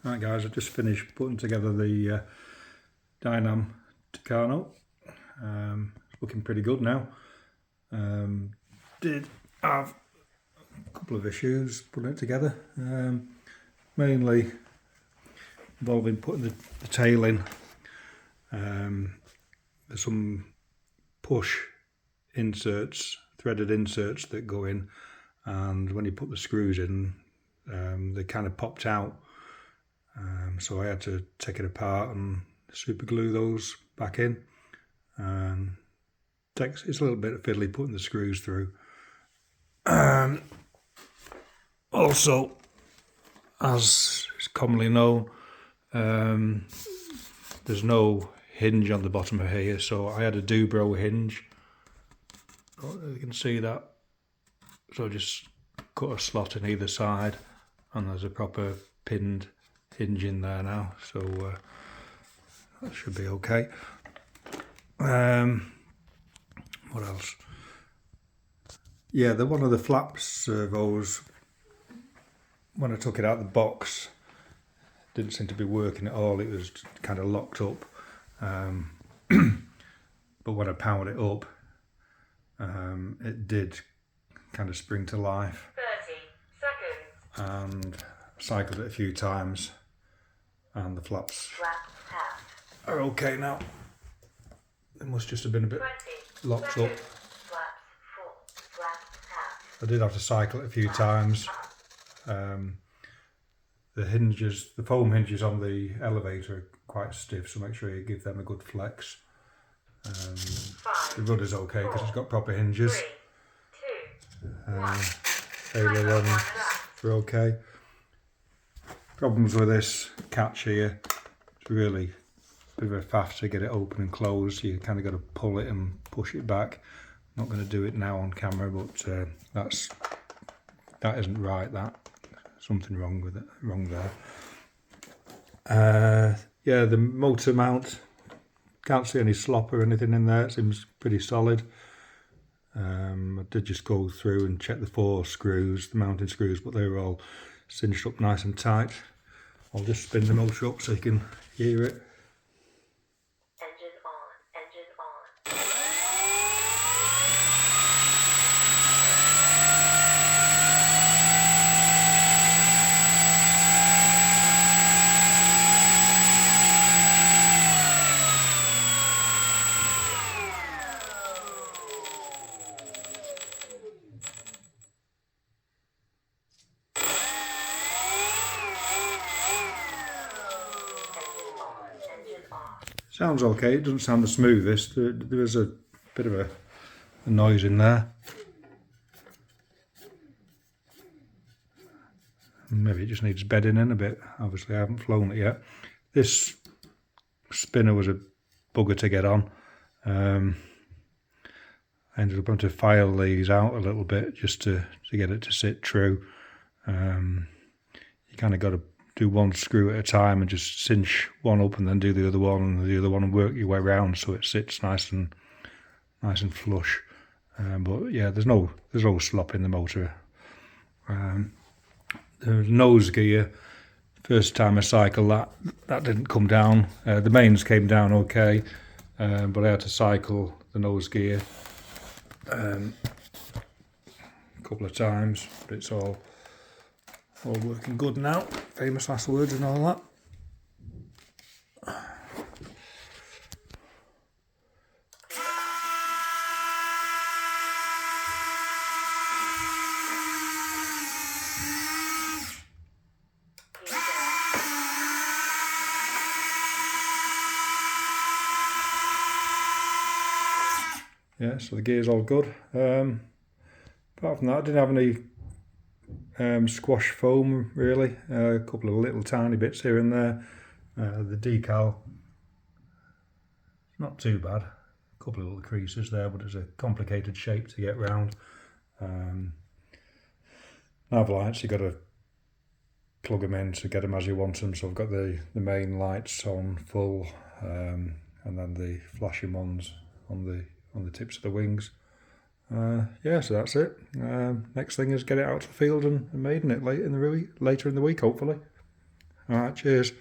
Right guys, I've just finished putting together the Dynam Tucano. It's looking pretty good now. Did have a couple of issues putting it together, mainly involving putting the tail in. There's some push inserts, threaded inserts that go in, and when you put the screws in, they kind of popped out. So I had to take it apart and super glue those back in. It's a little bit fiddly putting the screws through. Also, as is commonly known, there's no hinge on the bottom of here, so I had a Dubro hinge. You can see that. So I just cut a slot in either side, and there's a proper pinned hinge in there now, so that should be okay. What else? Yeah, one of the flap servos, when I took it out of the box, didn't seem to be working at all. It was kind of locked up, but when I powered it up, it did kind of spring to life. 30 seconds. And cycled it a few times, and the flaps are okay now. It must just have been a bit locked up. I did have to cycle it a few times. The hinges, the foam hinges on the elevator are quite stiff, so make sure you give them a good flex. The rudder's okay because it's got proper hinges. Ailer runs are okay. Problems with this catch here, it's really a bit of a faff to get it open and closed. You kind of got to pull it and push it back. I'm not going to do it now on camera, but that isn't right. Something wrong with it, wrong there. Yeah, the motor mount, can't see any slop or anything in there. It seems pretty solid. I did just go through and check the 4 screws, the mounting screws, but they were all cinched up nice and tight. I'll just spin the motor up so you can hear it. Engine on, engine on. Sounds okay, it doesn't sound the smoothest. There is a bit of a noise in there. Maybe it just needs bedding in a bit. Obviously I haven't flown it yet. This spinner was a bugger to get on. I ended up having to file these out a little bit just to get it to sit true. You kind of got to do one screw at a time and just cinch one up and then do the other one and the other one and work your way around so it sits nice and flush. But yeah, there's no slop in the motor. The nose gear, first time I cycled that didn't come down. The mains came down okay, but I had to cycle the nose gear a couple of times, but it's all working good now. Famous last words and all that. Yeah, so the gear's all good. Apart from that, I didn't have any squash foam really, a couple of little tiny bits here and there. The decal, not too bad, a couple of little creases there, but it's a complicated shape to get round. Nav lights, you've got to plug them in to get them as you want them, so I've got the main lights on full, and then the flashing ones on the tips of the wings. Yeah, so that's it. Next thing is get it out to the field and maiden it later in the week, hopefully. All right, cheers.